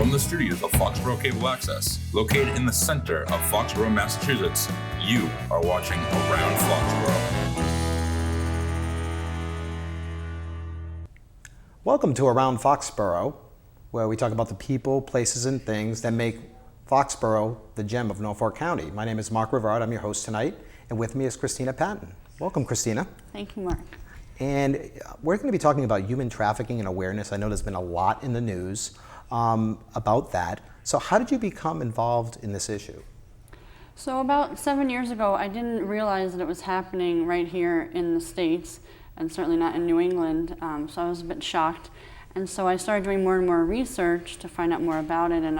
From the studios of Foxborough Cable Access, located in the center of Foxborough, Massachusetts, you are watching Around Foxborough. Welcome to Around Foxborough, where we talk about the people, places, and things that make Foxborough the gem of Norfolk County. My name is Mark Rivard. I'm your host tonight, and with me is Christina Patton. Welcome, Christina. Thank you, Mark. And we're going to be talking about human trafficking and awareness. I know there's been a lot in the news about that. So how did you become involved in this issue? So about 7 years ago, I didn't realize that it was happening right here in the States, and certainly not in New England, so I was a bit shocked. And so I started doing more and more research to find out more about it, and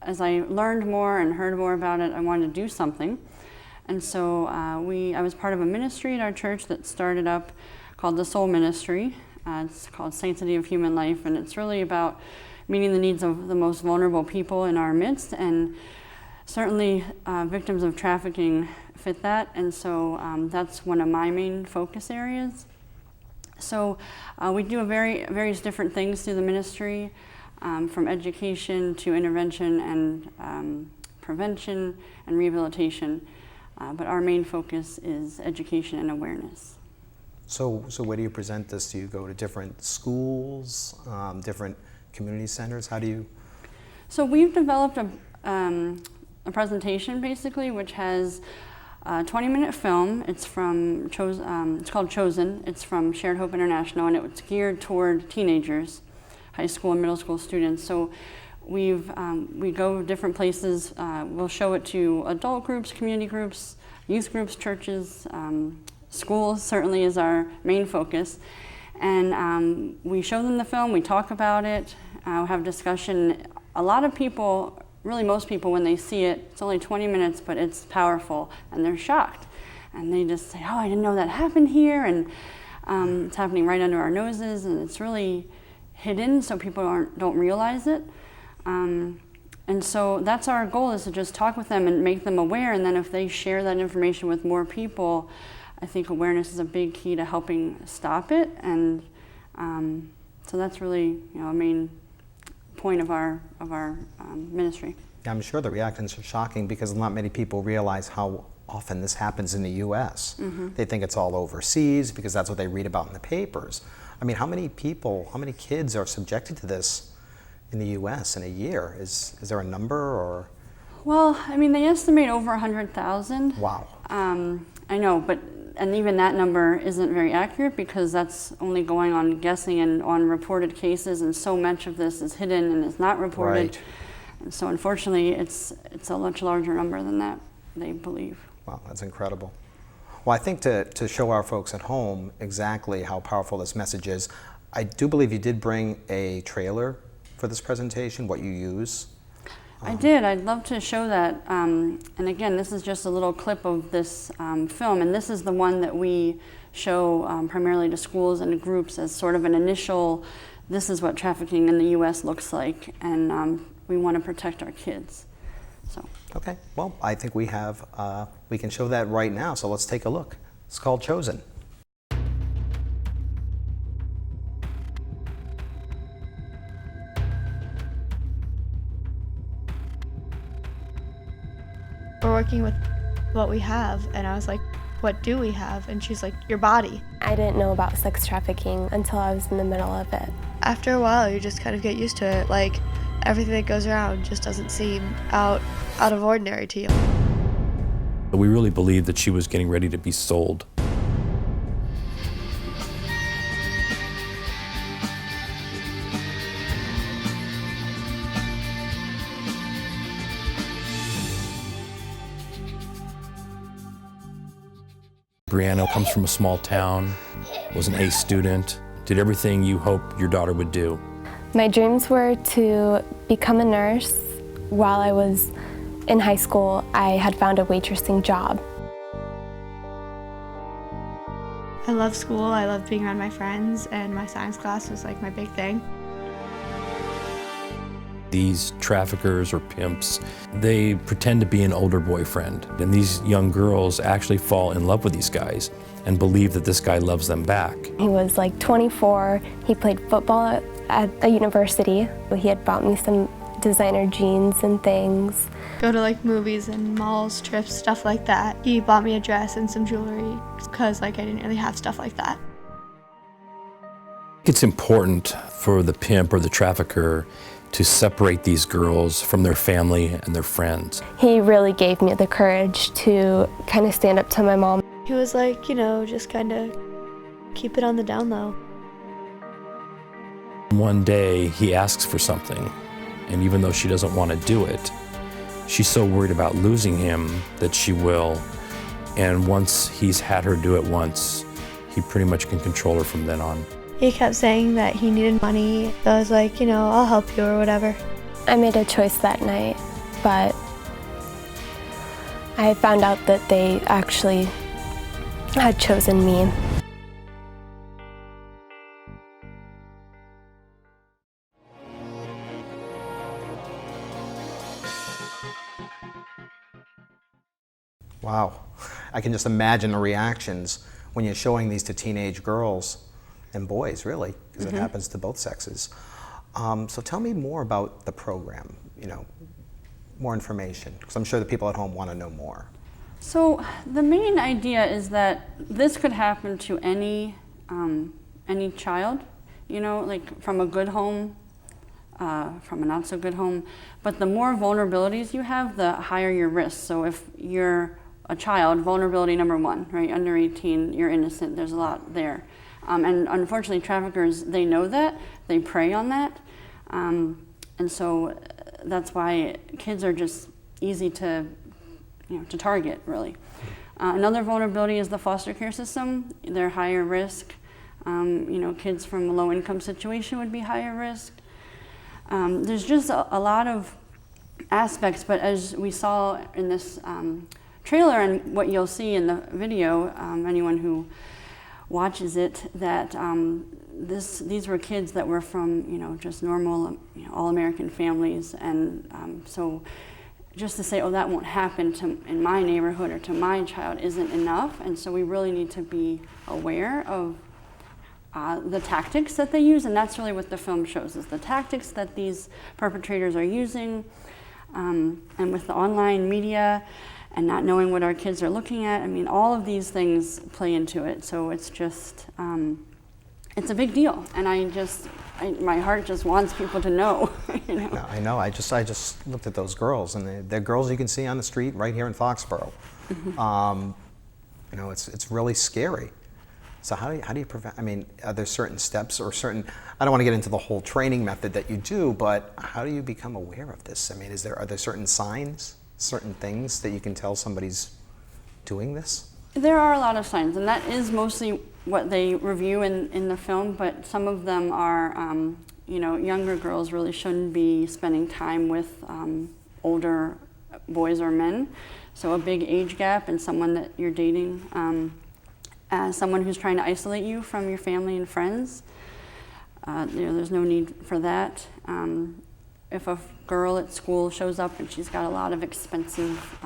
as I learned more and heard more about it, I wanted to do something. And so I was part of a ministry at our church that started up called the Soul Ministry. It's called Sanctity of Human Life, and it's really about meeting the needs of the most vulnerable people in our midst, and certainly victims of trafficking fit that, and so that's one of my main focus areas. So we do various different things through the ministry, from education to intervention and prevention and rehabilitation, but our main focus is education and awareness. So where do you present this? Do you go to different schools, different community centers? How do you? So we've developed a presentation basically, which has a 20-minute film. It's from it's called Chosen. It's from Shared Hope International, and it's geared toward teenagers, high school and middle school students. So we go different places. We'll show it to adult groups, community groups, youth groups, churches. Schools certainly is our main focus, and we show them the film, we talk about it, have discussion. A lot of people, really most people, when they see it, it's only 20 minutes, but it's powerful, and they're shocked. And they just say, oh, I didn't know that happened here, and it's happening right under our noses, and it's really hidden, so people don't realize it. And so that's our goal, is to just talk with them and make them aware, and then if they share that information with more people, I think awareness is a big key to helping stop it, and so that's really a main point of our ministry. Yeah, I'm sure the reactions are shocking because not many people realize how often this happens in the U.S. Mm-hmm. They think it's all overseas because that's what they read about in the papers. I mean, how many kids are subjected to this in the U.S. in a year? Is there a number or? Well, I mean, they estimate over 100,000. Wow. I know, and even that number isn't very accurate because that's only going on guessing and on reported cases, and so much of this is hidden and is not reported. Right. And so unfortunately, it's a much larger number than that, they believe. Wow, that's incredible. Well, I think to show our folks at home exactly how powerful this message is, I do believe you did bring a trailer for this presentation, what you use. I did. I'd love to show that. And again, this is just a little clip of this film, and this is the one that we show primarily to schools and groups as sort of an initial, this is what trafficking in the U.S. looks like, and we want to protect our kids. So. Okay, well, I think we can show that right now, so let's take a look. It's called Chosen. We're working with what we have, and I was like, what do we have? And she's like, your body. I didn't know about sex trafficking until I was in the middle of it. After a while, you just kind of get used to it. Like, everything that goes around just doesn't seem out of ordinary to you. We really believed that she was getting ready to be sold. Brianna comes from a small town, was an A student, did everything you hoped your daughter would do. My dreams were to become a nurse. While I was in high school, I had found a waitressing job. I love school, I love being around my friends, and my science class was like my big thing. These traffickers or pimps, they pretend to be an older boyfriend, and these young girls actually fall in love with these guys. and believe that this guy loves them back. He was like 24. He played football at a university. He had bought me some designer jeans and things. Go to like movies and malls, trips, stuff like that. He bought me a dress and some jewelry because like I didn't really have stuff like that. It's important for the pimp or the trafficker to separate these girls from their family and their friends. He really gave me the courage to kind of stand up to my mom. He was like, you know, just kind of keep it on the down low. One day he asks for something, and even though she doesn't want to do it, she's so worried about losing him that she will. And once he's had her do it once, he pretty much can control her from then on. He kept saying that he needed money. So I was like, you know, I'll help you or whatever. I made a choice that night, but I found out that they actually had chosen me. Wow. I can just imagine the reactions when you're showing these to teenage girls and boys, really, because it happens to both sexes. So tell me more about the program, you know, more information, because I'm sure the people at home want to know more. So the main idea is that this could happen to any child, you know, like from a good home, from a not so good home. But the more vulnerabilities you have, the higher your risk. So if you're a child, vulnerability number one, right? Under 18, you're innocent. There's a lot there. And unfortunately, traffickers, they know that. They prey on that. And so that's why kids are just easy to, you know, to target, really. Another vulnerability is the foster care system. They're higher risk. You know, kids from a low-income situation would be higher risk. There's just a lot of aspects, but as we saw in this trailer and what you'll see in the video, anyone who watches it, that these were kids that were from, you know, just normal, you know, all-American families, and so just to say, oh, that won't happen in my neighborhood or to my child isn't enough, and so we really need to be aware of the tactics that they use, and that's really what the film shows, is the tactics that these perpetrators are using, and with the online media and not knowing what our kids are looking at. I mean, all of these things play into it, so it's just, it's a big deal, and my heart just wants people to know, you know. No, I know, I just looked at those girls, and they're girls you can see on the street right here in Foxborough. You know, it's really scary. So how do you prevent, I mean, are there certain steps or certain, I don't want to get into the whole training method that you do, but how do you become aware of this? I mean, are there certain signs, certain things that you can tell somebody's doing this? There are a lot of signs, and that is mostly what they review in the film, but some of them are, you know, younger girls really shouldn't be spending time with older boys or men. So a big age gap in someone that you're dating. Someone who's trying to isolate you from your family and friends. You know, there's no need for that. If a girl at school shows up and she's got a lot of expensive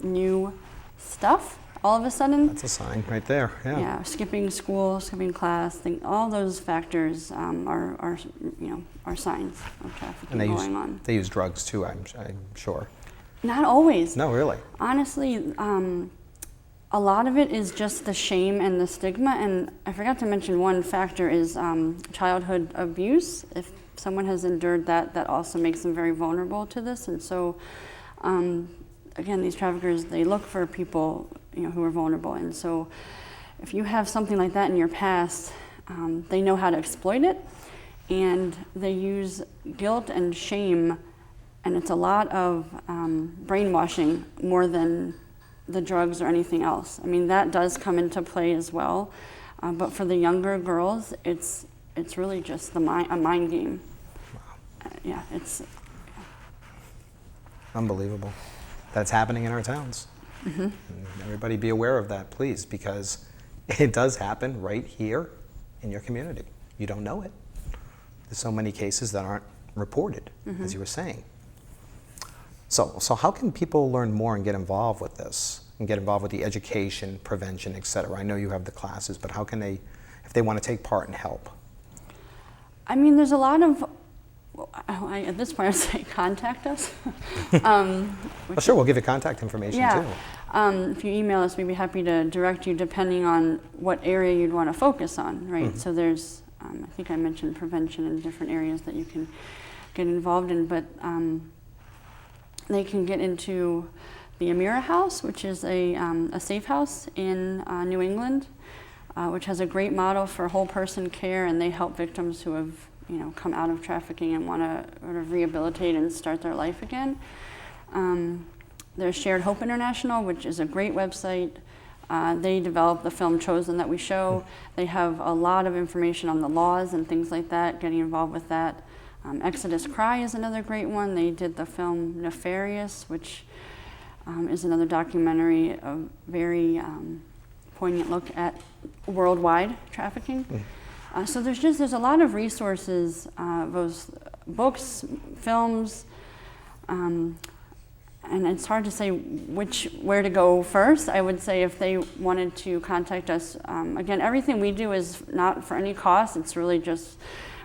new stuff, all of a sudden. That's a sign right there, yeah. Yeah, skipping school, skipping class, all those factors are you know, are signs of trafficking going on. They use drugs too, I'm sure. Not always. No, really? Honestly, a lot of it is just the shame and the stigma, and I forgot to mention one factor is childhood abuse. If someone has endured that, that also makes them very vulnerable to this, and so again, these traffickers, they look for people, you know, who are vulnerable, and so if you have something like that in your past, they know how to exploit it, and they use guilt and shame, and it's a lot of brainwashing more than the drugs or anything else. I mean, that does come into play as well, but for the younger girls, it's really just a mind game. Wow. Yeah, it's unbelievable. That's happening in our towns. And everybody be aware of that, please, because it does happen right here in your community. You don't know it. There's so many cases that aren't reported, as you were saying. So how can people learn more and get involved with this? and get involved with the education, prevention, et cetera? I know you have the classes, but how can they, if they want to take part and help? I mean, there's a lot of, at this point I'd say contact us. Well, sure, we'll give you contact information too. If you email us, we'd be happy to direct you depending on what area you'd want to focus on, right? So there's, I think I mentioned prevention in different areas that you can get involved in, but they can get into the Amira House, which is a safe house in New England, which has a great model for whole person care, and they help victims who have come out of trafficking and want to sort of rehabilitate and start their life again. There's Shared Hope International, which is a great website. They developed the film Chosen that we show. They have a lot of information on the laws and things like that, getting involved with that. Exodus Cry is another great one. They did the film Nefarious, which is another documentary, a very poignant look at worldwide trafficking. So there's a lot of resources, those books, films, and it's hard to say where to go first. I would say if they wanted to contact us, again, everything we do is not for any cost. It's really just,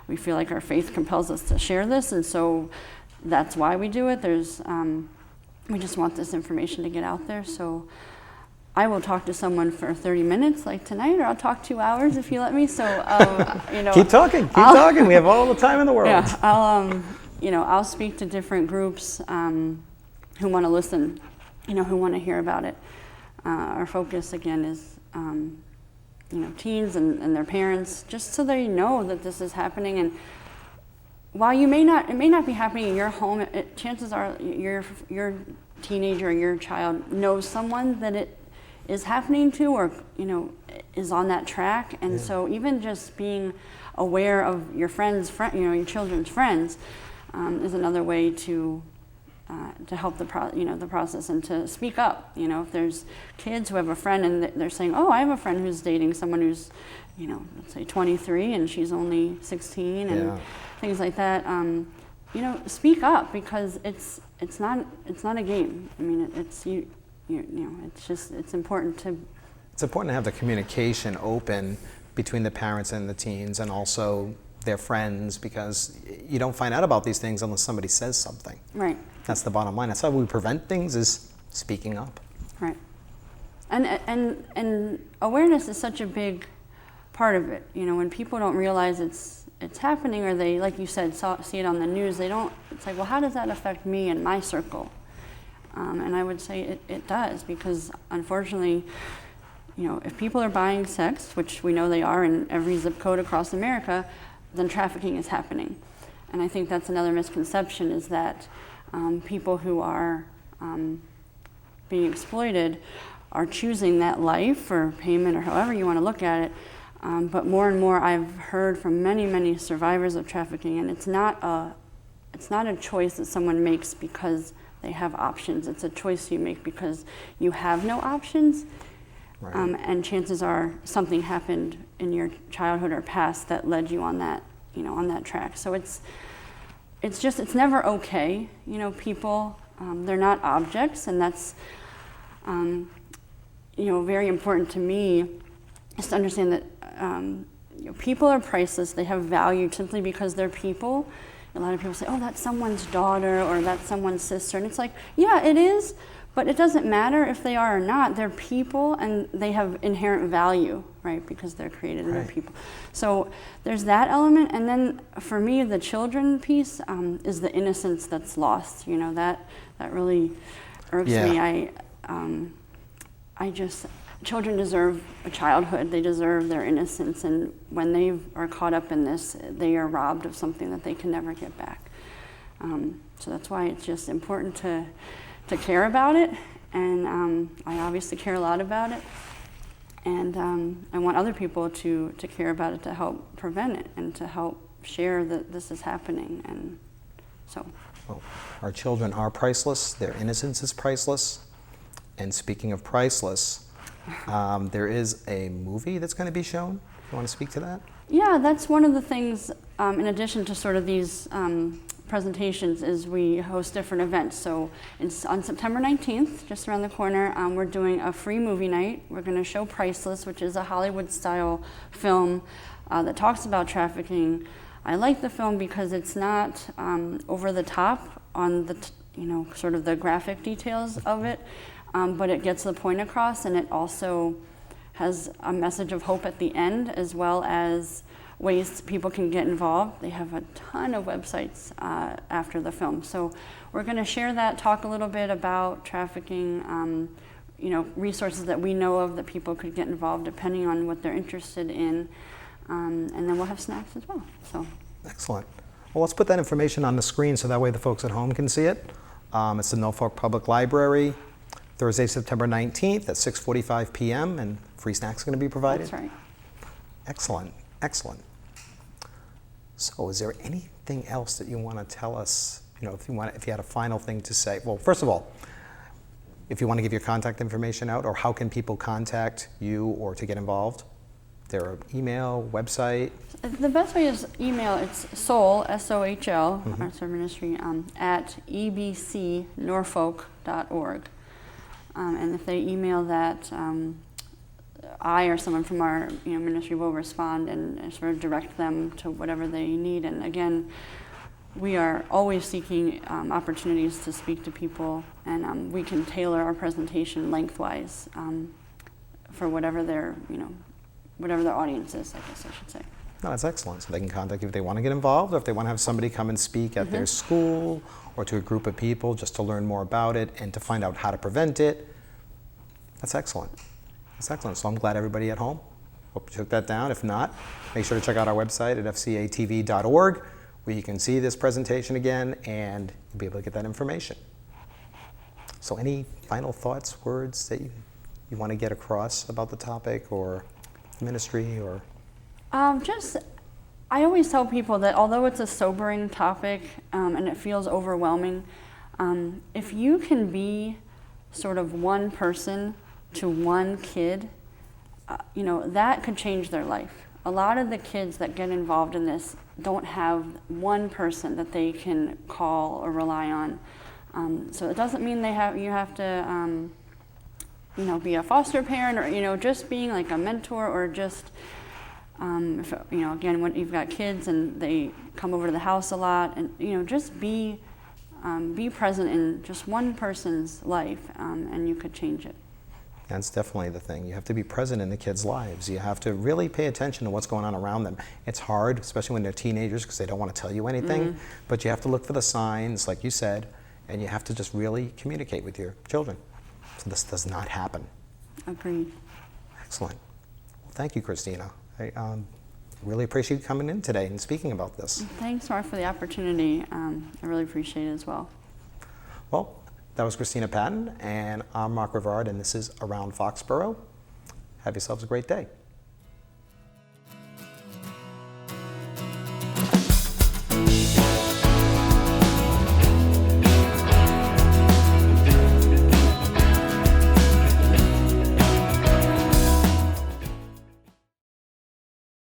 we feel like our faith compels us to share this, and so that's why we do it. We just want this information to get out there. So I will talk to someone for 30 minutes like tonight, or I'll talk 2 hours if you let me. So, keep talking. We have all the time in the world. Yeah, I'll speak to different groups who want to listen, who want to hear about it. Our focus again is, teens and their parents, just so they know that this is happening. And while it may not be happening in your home, chances are your teenager or your child knows someone that it is happening to, or is on that track. And so even just being aware of your friends, your children's friends, is another way to help the process and to speak up. If there's kids who have a friend and they're saying, "Oh, I have a friend who's dating someone who's, let's say 23 and she's only 16," and things like that. Speak up, because it's not a game. I mean, it's important to. It's important to have the communication open between the parents and the teens, and also their friends, because you don't find out about these things unless somebody says something. Right. That's the bottom line. That's how we prevent things, is speaking up. Right. And awareness is such a big part of it. When people don't realize it's happening, or they, like you said, see it on the news, it's like, well, how does that affect me and my circle? And I would say it does, because unfortunately, if people are buying sex, which we know they are in every zip code across America, then trafficking is happening. And I think that's another misconception, is that people who are being exploited are choosing that life or payment, or however you want to look at it. But more and more I've heard from many, many survivors of trafficking, and it's not a choice that someone makes because they have options. It's a choice you make because you have no options. Right. And chances are something happened in your childhood or past that led you on that, on that track. So it's never okay. People, they're not objects, and that's, very important to me, is to understand that people are priceless. They have value simply because they're people. A lot of people say, "Oh, that's someone's daughter," or "That's someone's sister," and it's like, yeah, it is. But it doesn't matter if they are or not. They're people, and they have inherent value, right? Because they're created and they're people. So there's that element. And then for me, the children piece is the innocence that's lost. That really irks me. Children deserve a childhood. They deserve their innocence. And when they are caught up in this, they are robbed of something that they can never get back. So that's why it's just important to care about it, and I obviously care a lot about it, and I want other people to care about it, to help prevent it, and to help share that this is happening. And so our children are priceless. Their innocence is priceless. And speaking of priceless, there is a movie that's going to be shown. You want to speak to that? Yeah, that's one of the things, in addition to sort of these presentations is we host different events. So it's on September 19th, just around the corner, we're doing a free movie night. We're going to show Priceless, which is a Hollywood-style film that talks about trafficking. I like the film because it's not over the top on the, sort of the graphic details of it, but it gets the point across, and it also has a message of hope at the end, as well as ways people can get involved. They have a ton of websites after the film. So we're going to share that, talk a little bit about trafficking, resources that we know of that people could get involved depending on what they're interested in. And then we'll have snacks as well. So Excellent. Well, let's put that information on the screen so that way the folks at home can see it. It's the Norfolk Public Library, Thursday, September 19th at 6:45 p.m. and free snacks are going to be provided? that's right. Excellent, excellent. So is there anything else that you want to tell us, if you had a final thing to say? Well, first of all, if you want to give your contact information out, or how can people contact you or to get involved? Their email, website? The best way is email. It's SOHL, S-O-H-L, Arts of Ministry, at ebcnorfolk.org. And if they email that, I or someone from our ministry will respond and sort of direct them to whatever they need. And again, we are always seeking opportunities to speak to people, and we can tailor our presentation lengthwise for whatever their whatever their audience is, I guess I should say. No, that's excellent. So they can contact you if they want to get involved, or if they want to have somebody come and speak at their school or to a group of people just to learn more about it and to find out how to prevent it. That's excellent. That's excellent. So I'm glad everybody at home, hope you took that down. If not, make sure to check out our website at fcatv.org, where you can see this presentation again and you'll be able to get that information. So any final thoughts, words that you want to get across about the topic or ministry or? I always tell people that although it's a sobering topic and it feels overwhelming, if you can be sort of one person to one kid, that could change their life. A lot of the kids that get involved in this don't have one person that they can call or rely on. So it doesn't mean you have to be a foster parent or just being like a mentor, or just again, when you've got kids and they come over to the house a lot, and just be present in just one person's life, and you could change it. That's definitely the thing. You have to be present in the kids' lives. You have to really pay attention to what's going on around them. It's hard, especially when they're teenagers, because they don't want to tell you anything, but you have to look for the signs, like you said, and you have to just really communicate with your children. So this does not happen. Agreed. Excellent. Well, thank you, Christina. I really appreciate you coming in today and speaking about this. Thanks, Mark, for the opportunity. I really appreciate it as well. Well, that was Christina Patton, and I'm Mark Rivard, and this is Around Foxborough. Have yourselves a great day.